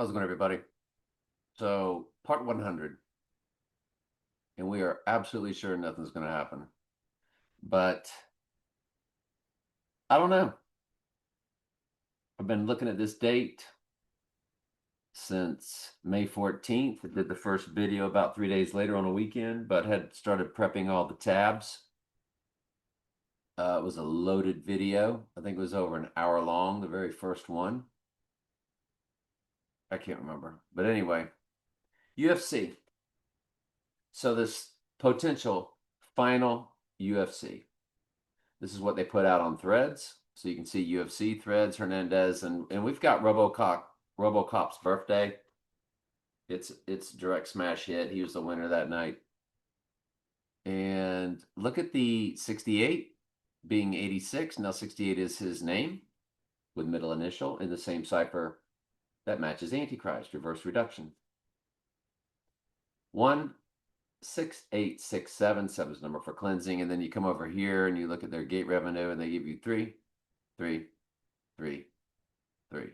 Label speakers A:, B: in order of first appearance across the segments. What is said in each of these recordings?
A: How's it going, everybody? So, part 100, and we are absolutely sure nothing's going to happen. But I don't know. I've been looking at this date since May 14th. I did the first video about 3 days later on a weekend, but had started prepping all the tabs. It was a loaded video. I think it was over an hour long, the very first one. I can't remember. But anyway, UFC. So, this potential final UFC. This is what they put out on Threads. So you can see UFC Threads, Hernandez, and we've got RoboCop's birthday. It's direct smash hit. He was the winner that night. And look at the 68 being 86. Now 68 is his name with middle initial in the same cipher that matches Antichrist, reverse reduction. 16867, seven is number for cleansing, and then you come over here and you look at their gate revenue and they give you 3, 3, 3, 3.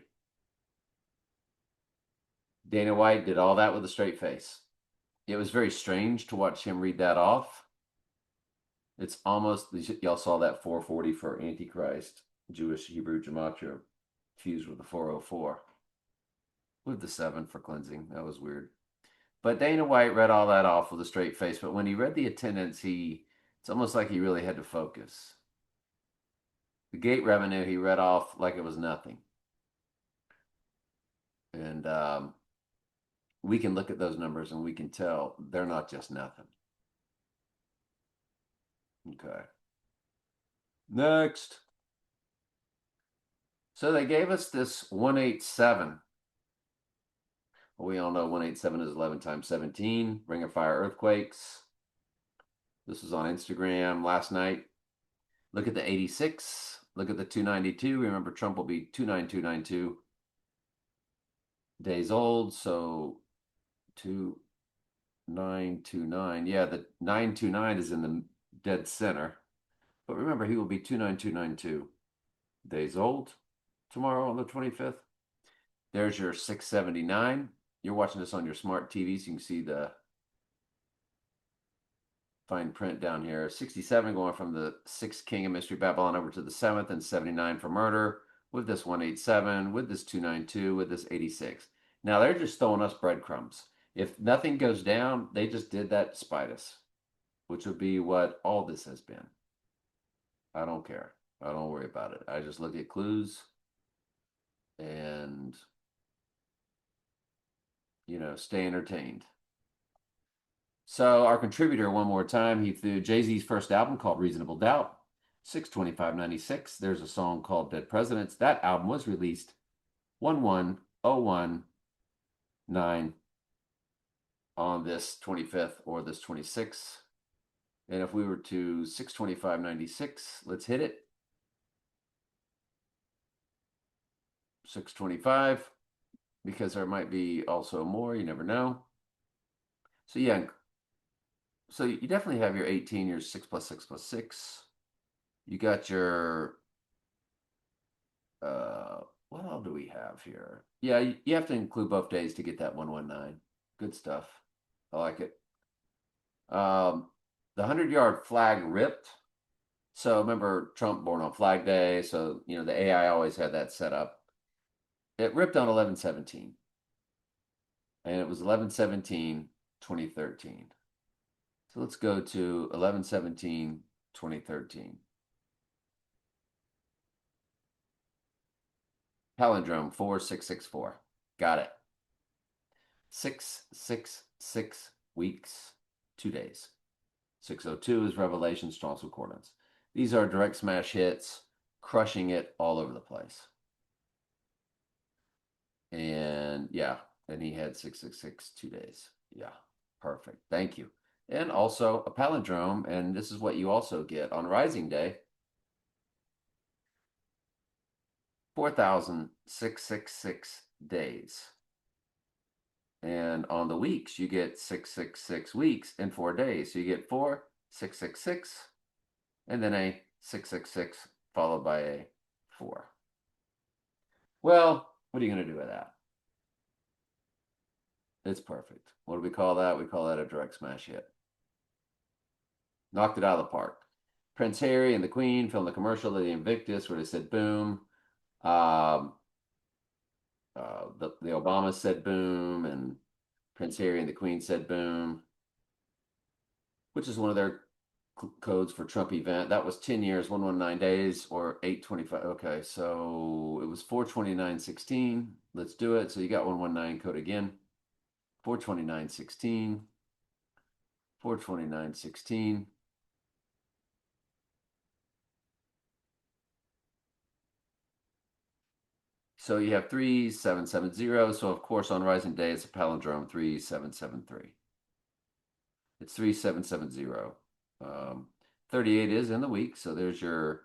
A: Dana White did all that with a straight face. It was very strange to watch him read that off. It's almost, y'all saw that 440 for Antichrist, Jewish Hebrew Gematria, fused with the 404, with the 7 for cleansing. That was weird. But Dana White read all that off with a straight face. But when he read the attendance, it's almost like he really had to focus. The gate revenue he read off like it was nothing. And we can look at those numbers and we can tell they're not just nothing. Okay. Next. So they gave us this 187. Well, we all know 187 is 11 times 17. Ring of Fire Earthquakes. This was on Instagram last night. Look at the 86. Look at the 292. Remember, Trump will be 29292 days old. So 2929. Yeah, the 929 is in the dead center. But remember, he will be 29292 days old tomorrow on the 25th. There's your 679. You're watching this on your smart TV, so you can see the fine print down here. 67 going from the 6th king of Mystery Babylon over to the 7th, and 79 for murder with this 187, with this 292, with this 86. Now they're just throwing us breadcrumbs. If nothing goes down, they just did that to spite us, which would be what all this has been. I don't care. I don't worry about it. I just look at clues and, stay entertained. So our contributor, one more time, he threw Jay-Z's first album called Reasonable Doubt, 6/25/96. There's a song called Dead Presidents. That album was released 1/1/019 on this 25th or this 26th. And if we were to 6/25/96, let's hit it. 6/25, because there might be also more, you never know. So yeah, so you definitely have your 18, your 6 plus 6 plus 6. You got your, what all do we have here? Yeah, you have to include both days to get that 119. Good stuff. I like it. The 100-yard flag ripped. So remember Trump born on Flag Day. So, the AI always had that set up. It ripped on 11/17. And it was 11/17/2013. So let's go to 11/17/2013. Palindrome 4664. Got it. 666 weeks, 2 days. 602 is Revelation, Strong's Concordance. These are direct smash hits, crushing it all over the place. And yeah, and he had 666 2 days. Yeah, perfect. Thank you. And also a palindrome, and this is what you also get on Rising Day. 4,666 days. And on the weeks, you get 666 weeks in 4 days. So you get 4,666, and then a 666 followed by a 4. Well, what are you going to do with that? It's perfect. What do we call that? We call that a direct smash hit. Knocked it out of the park. Prince Harry and the Queen filmed the commercial of the Invictus where they said boom. Um, the Obama said boom, and Prince Harry and the Queen said boom, which is one of their codes for Trump event. That was 10 years, 119 days, or 825. Okay, so it was 42916. Let's do it. So you got 119 code again. 42916. 42916. So you have 3770. So of course on Rising Day it's a palindrome 3773. It's 3770. 38 is in the week, so there's your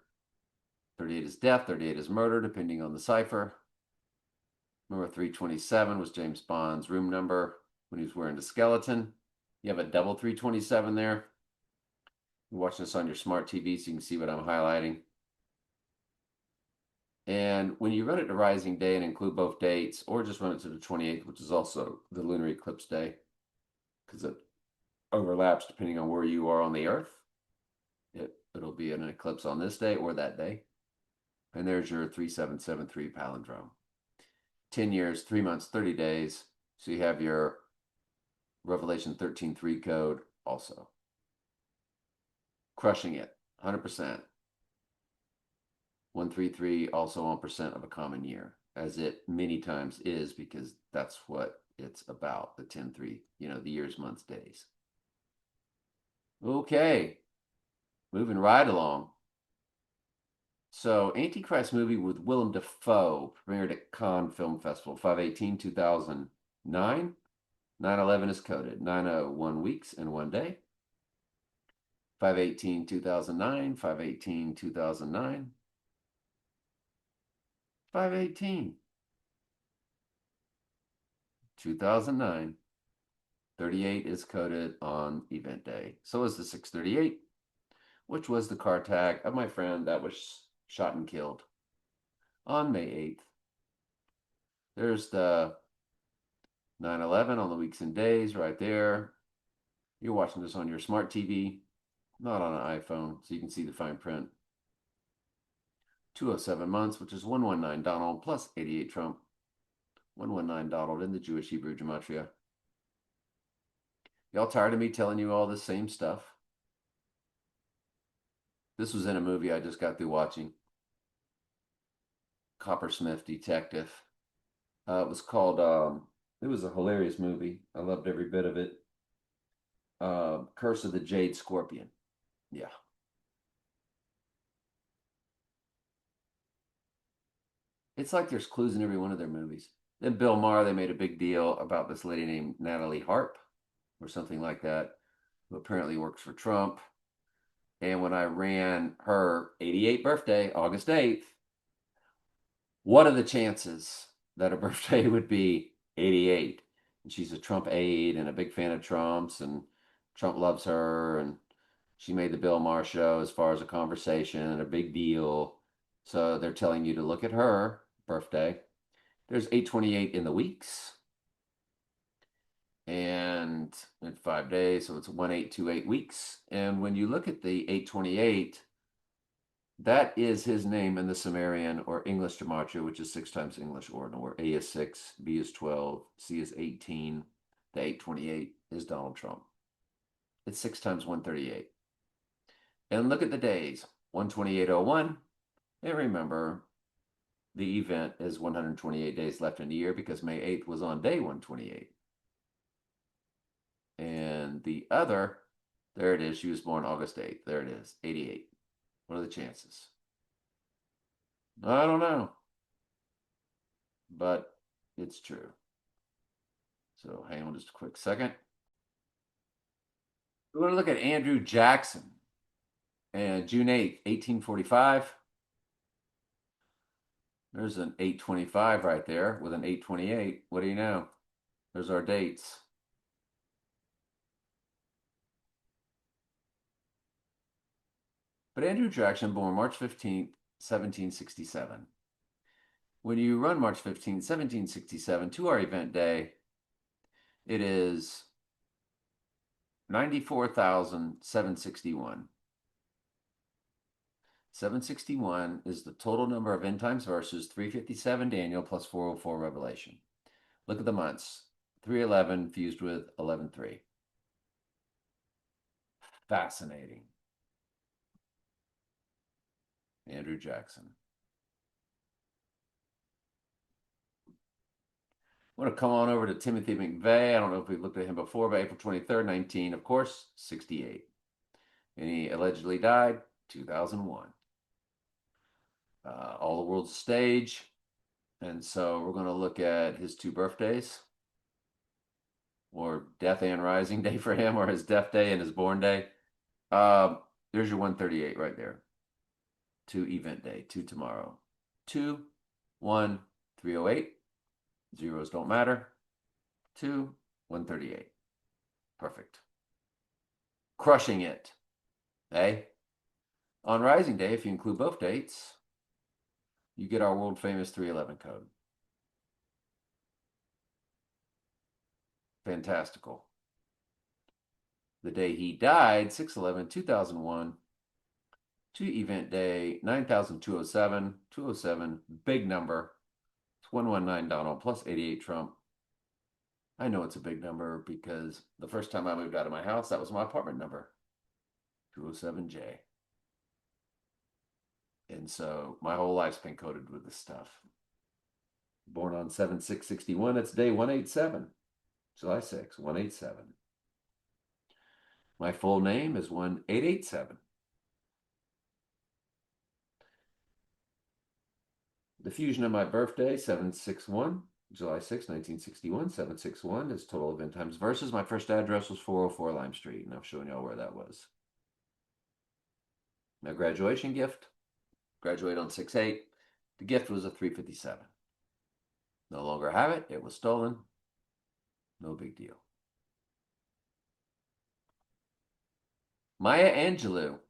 A: 38 is death, 38 is murder, depending on the cipher. Remember 327 was James Bond's room number when he was wearing the skeleton. You have a double 327 there. You're watching this on your smart TV so you can see what I'm highlighting. And when you run it to Rising Day and include both dates, or just run it to the 28th, which is also the lunar eclipse day, because it overlaps depending on where you are on the Earth. It'll be an eclipse on this day or that day. And there's your 3773 palindrome. 10 years, 3 months, 30 days. So you have your Revelation 13:3 code also. Crushing it, 100%. 133 also on percent of a common year, as it many times is, because that's what it's about, the 10-3, the years, months, days. Okay, moving right along. So Antichrist movie with Willem Dafoe premiered at Cannes Film Festival, 5/18/2009. 9/11 is coded, 901 weeks and 1 day. 5/18/2009, 5/18/2009. 5/18. 2009. 38 is coded on event day. So is the 638, which was the car tag of my friend that was shot and killed on May 8th. There's the 9/11 on the weeks and days right there. You're watching this on your smart TV, not on an iPhone, so you can see the fine print. 207 months, which is 119 Donald plus 88 Trump. 119 Donald in the Jewish Hebrew gematria. Y'all tired of me telling you all this same stuff? This was in a movie I just got through watching. Coppersmith Detective. It was called, it was a hilarious movie. I loved every bit of it. Curse of the Jade Scorpion. Yeah. It's like there's clues in every one of their movies. Then Bill Maher, they made a big deal about this lady named Natalie Harp or something like that, who apparently works for Trump. And when I ran her 88th birthday, August 8th, what are the chances that her birthday would be 88? And she's a Trump aide and a big fan of Trump's, and Trump loves her, and she made the Bill Maher show as far as a conversation and a big deal. So they're telling you to look at her birthday. There's 828 in the weeks and in 5 days, so it's 1828 weeks. And when you look at the 828, that is his name in the Sumerian or English gematria, which is 6 times English ordinal, where A is 6, B is 12, C is 18. The 828 is Donald Trump. It's 6 times 138. And look at the days, 12801. And remember, the event is 128 days left in the year because May 8th was on day 128. And the other, there it is. She was born August 8th. There it is, 88. What are the chances? I don't know. But it's true. So hang on just a quick second. We're going to look at Andrew Jackson. And June 8th, 1845. There's an 825 right there with an 828. What do you know? There's our dates. But Andrew Jackson, born March 15th, 1767. When you run March 15th, 1767 to our event day, It is 94,761. 761 is the total number of end times verses, 357 Daniel plus 404 Revelation. Look at the months. 311 fused with 11:3. Fascinating. Andrew Jackson. I want to come on over to Timothy McVeigh. I don't know if we've looked at him before, but April 23rd, 19, of course, 68. And he allegedly died 2001. All the World's Stage. And so we're going to look at his two birthdays, or death and rising day for him, or his death day and his born day. There's your 138 right there. 2 event day, 2 tomorrow. 2, 1, 308. Zeros don't matter. 2, 138. Perfect. Crushing it. Hey? On Rising Day, if you include both dates, you get our world famous 311 code. Fantastical. The day he died, 6/11/2001, 2 event day, 9,207, 207, big number. It's 119 Donald plus 88 Trump. I know it's a big number because the first time I moved out of my house, that was my apartment number, 207J. And so my whole life's been coded with this stuff. Born on 7/6/61, it's day 187. July 6, 187. My full name is 1887. The fusion of my birthday, 7/61, July 6, 1961. 7/61 is total event times versus. My first address was 404 Lime Street, and I'm showing y'all where that was. My graduation gift, graduated on 6/8. The gift was a 357. No longer have it. It was stolen. No big deal. Maya Angelou.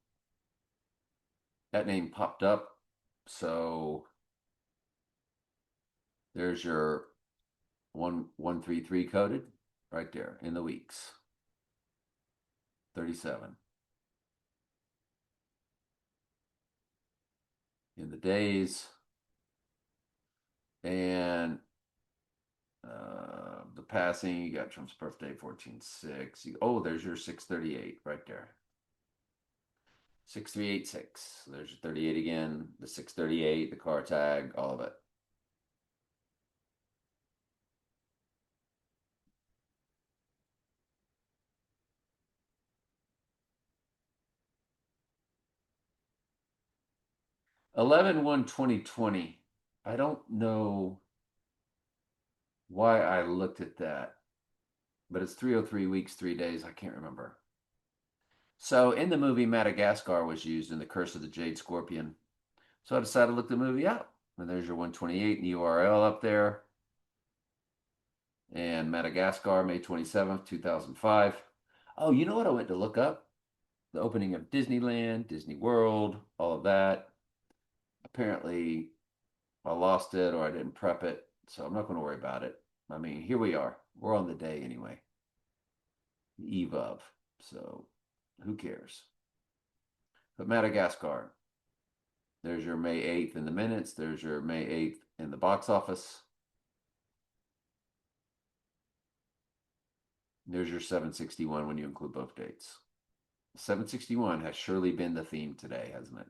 A: That name popped up. So there's your 1133 coded right there in the weeks. 37. In the days. And the passing, you got Trump's birthday, 14/6. Oh, there's your 638 right there. 6386. There's your 38 again, the 638, the car tag, all of it. Eleven 1/2020. I don't know why I looked at that, but it's 303 weeks, 3 days. I can't remember. So in the movie, Madagascar was used in The Curse of the Jade Scorpion. So I decided to look the movie up. And there's your 128 in the URL up there. And Madagascar, May 27th, 2005. Oh, you know what I went to look up? The opening of Disneyland, Disney World, all of that. Apparently, I lost it or I didn't prep it, so I'm not going to worry about it. I mean, here we are. We're on the day anyway. The eve of. So who cares? But Madagascar. There's your May 8th in the minutes. There's your May 8th in the box office. There's your 7/61 when you include both dates. 7/61 has surely been the theme today, hasn't it?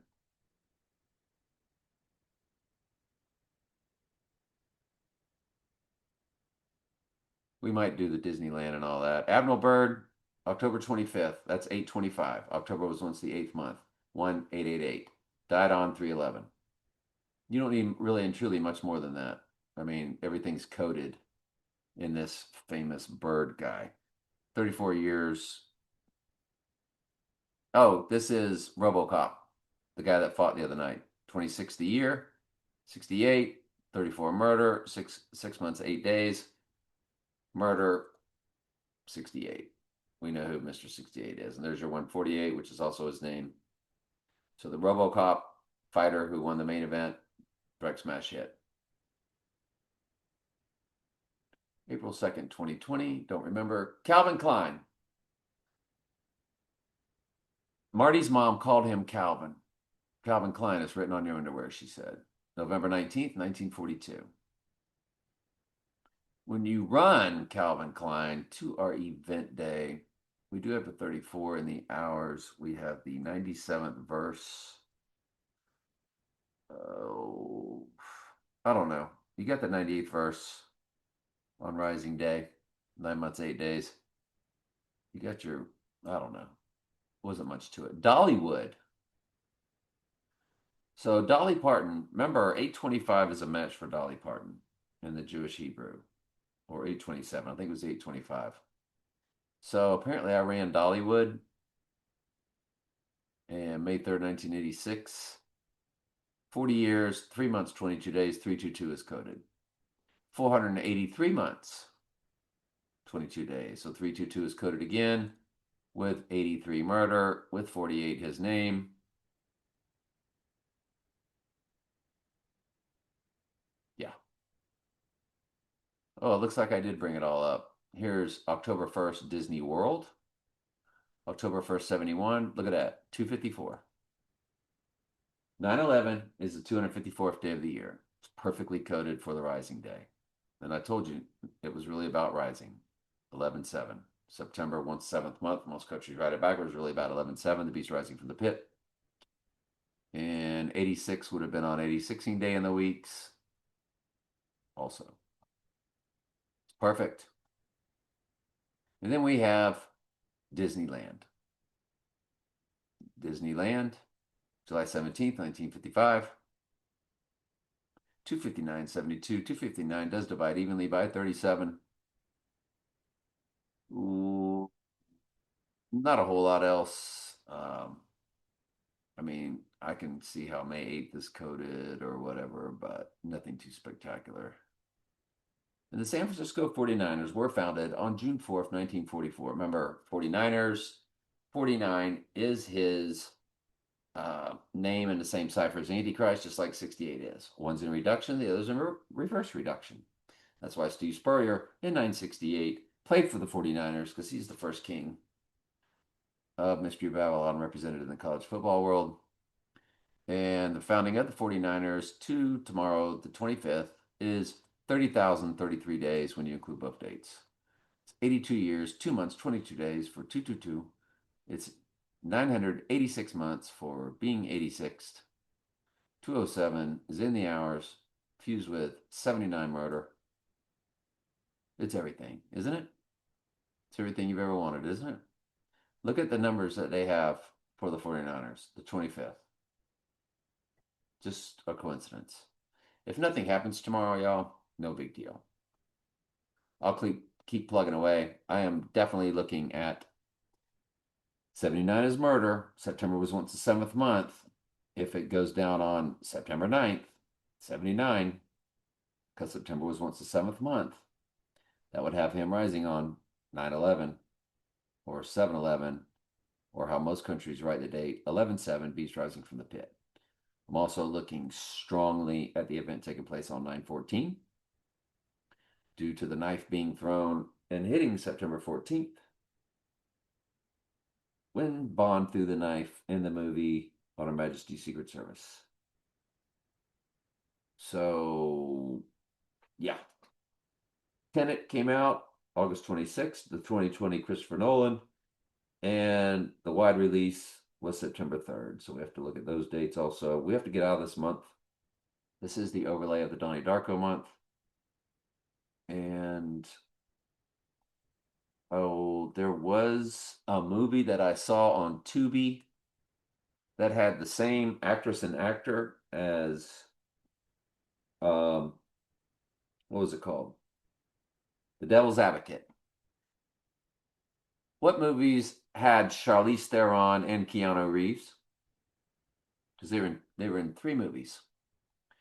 A: We might do the Disneyland and all that. Admiral Byrd, October 25th. That's 8/25. October was once the 8th month. 1888. Died on 3/11. You don't need really and truly much more than that. I mean, everything's coded in this famous Byrd guy. 34 years. Oh, this is RoboCop, the guy that fought the other night. 26th a year, 68, 34 murder, 6 months, 8 days. Murder, 68. We know who Mr. 68 is. And there's your 148, which is also his name. So the RoboCop fighter who won the main event, direct smash hit. April 2nd, 2020. Don't remember. Calvin Klein. Marty's mom called him Calvin. Calvin Klein is written on your underwear, she said. November 19th, 1942. When you run Calvin Klein to our event day, we do have the 34 in the hours. We have the 97th verse. Oh, I don't know. You got the 98th verse on Rising Day, 9 months, 8 days. You got your, I don't know. Wasn't much to it. Dollywood. So Dolly Parton, remember 825 is a match for Dolly Parton in the Jewish Hebrew, or 827. I think it was 825. So apparently I ran Dollywood and May 3rd, 1986. 40 years, 3 months, 22 days, 322 is coded. 483 months, 22 days. So 322 is coded again with 83 murder, with 48 his name. Yeah. Oh, it looks like I did bring it all up. Here's October 1st, Disney World. October 1st, 71. Look at that, 254. 9/11 is the 254th day of the year. It's perfectly coded for the Rising Day. And I told you it was really about rising. 11/7. September, once seventh month. Most countries write it backwards, really about 11/7, the beast rising from the pit. And 86 would have been on 86ing day in the weeks. Also. It's perfect. And then we have Disneyland. Disneyland, July 17th, 1955. 259.72. 259 does divide evenly by 37. Ooh, not a whole lot else. I mean, I can see how May 8th is coded or whatever, but nothing too spectacular. And the San Francisco 49ers were founded on June 4th, 1944. Remember, 49ers, 49 is his name in the same cipher as Antichrist, just like 68 is. One's in reduction, the other's in reverse reduction. That's why Steve Spurrier in 968 played for the 49ers, because he's the first king of Mystery Babylon represented in the college football world. And the founding of the 49ers to tomorrow, the 25th, is 30,033 days when you include both dates. It's 82 years, 2 months, 22 days for 222. It's 986 months for being 86th. 207 is in the hours, fused with 79 murder. It's everything, isn't it? It's everything you've ever wanted, isn't it? Look at the numbers that they have for the 49ers, the 25th. Just a coincidence. If nothing happens tomorrow, y'all, no big deal. I'll keep plugging away. I am definitely looking at 79 is murder. September was once the 7th month. If it goes down on September 9th, 79, because September was once the 7th month, that would have him rising on 9/11 or 7/11, or how most countries write the date, 11/7, beast rising from the pit. I'm also looking strongly at the event taking place on 9/14 due to the knife being thrown and hitting September 14th when Bond threw the knife in the movie on Her Majesty's Secret Service. So, yeah. Tenet came out August 26th, the 2020 Christopher Nolan, and the wide release was September 3rd. So we have to look at those dates also. We have to get out of this month. This is the overlay of the Donnie Darko month. And oh, there was a movie that I saw on Tubi that had the same actress and actor as what was it called? The Devil's Advocate. What movies had Charlize Theron and Keanu Reeves? Because they were in 3 movies.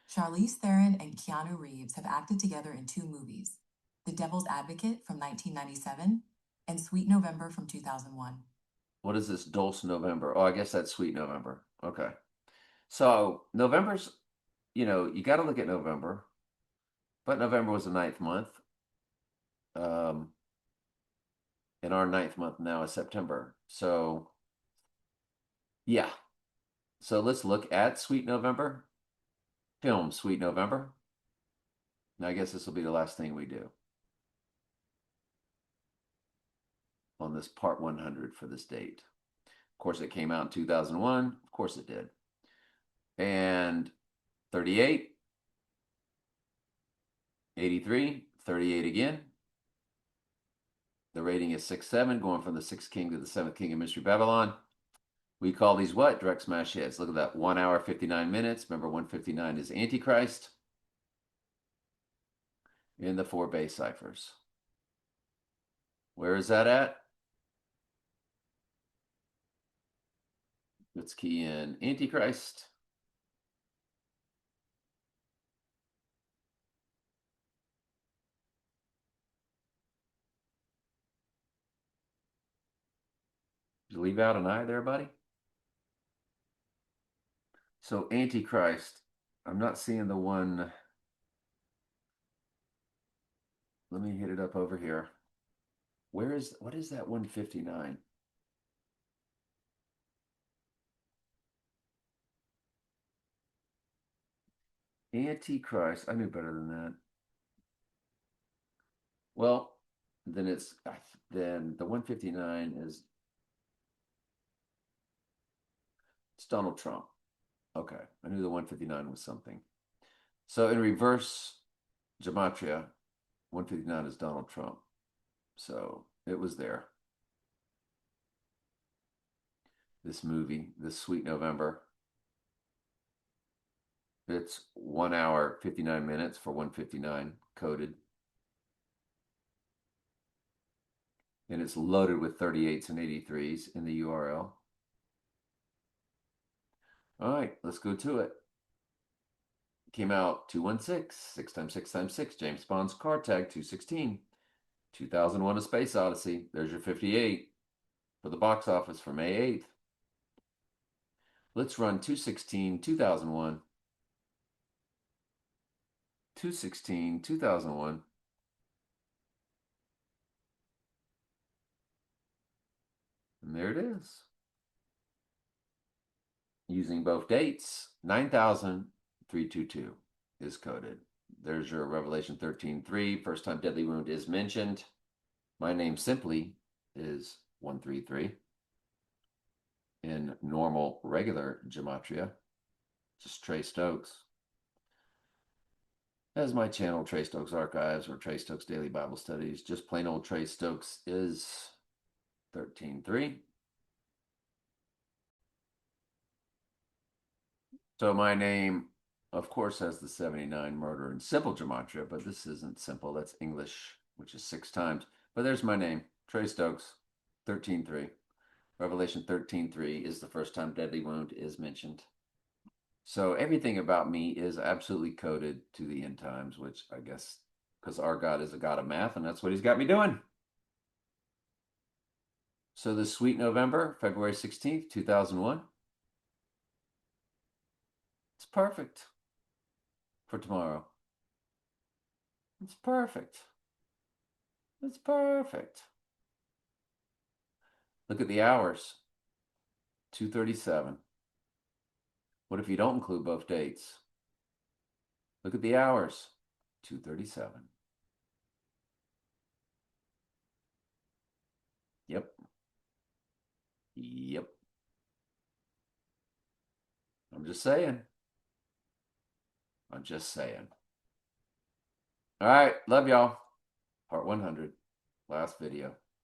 B: Charlize Theron and Keanu Reeves have acted together in 2 movies, The Devil's Advocate from 1997 and Sweet November from 2001.
A: What is this Dulce November? Oh, I guess that's Sweet November. Okay. So November's, you got to look at November, but November was the 9th month. And our 9th month now is September. So, yeah. So let's look at Sweet November. Film Sweet November. Now, I guess this will be the last thing we do on this part 100 for this date. Of course, it came out in 2001. Of course, it did. And 38, 83, 38 again. The rating is 6-7, going from the Sixth King to the Seventh King of Mystery Babylon. We call these what? Direct smash hits. Look at that. 1 hour, 59 minutes. Remember, 159 is Antichrist. In the 4 base ciphers. Where is that at? Let's key in Antichrist. Did you leave out an I there, buddy? So Antichrist, I'm not seeing the one. Let me hit it up over here. What is that 159? Antichrist. I knew better than that. Well, then then the 159 is it's Donald Trump. Okay, I knew the 159 was something. So in reverse gematria, 159 is Donald Trump. So it was there. This movie, this Sweet November. It's 1 hour, 59 minutes for 159 coded. And it's loaded with 38s and 83s in the URL. All right, let's go to it. Came out 216, 6 times 6 times 6, James Bond's card tag 216. 2001 A Space Odyssey. There's your 58 for the box office for May 8th. Let's run 216, 2001. 216, 2001. And there it is. Using both dates, 9,322 is coded. There's your Revelation 13:3. First time Deadly Wound is mentioned. My name simply is 133. In normal, regular gematria, just Trey Stokes. As my channel, Trey Stokes Archives or Trey Stokes Daily Bible Studies, just plain old Trey Stokes is 13:3. So my name, of course, has the 79 murder in simple gematria, but this isn't simple. That's English, which is 6 times. But there's my name, Trey Stokes, 13:3. Revelation 13:3 is the first time Deadly Wound is mentioned. So everything about me is absolutely coded to the end times, which I guess because our God is a God of math, and that's what he's got me doing. So this Sweet November, February 16th, 2001. It's perfect for tomorrow. It's perfect. It's perfect. Look at the hours. 2:37. What if you don't include both dates? Look at the hours. 2:37. Yep. Yep. I'm just saying. I'm just saying. All right. Love y'all. Part 100. Last video.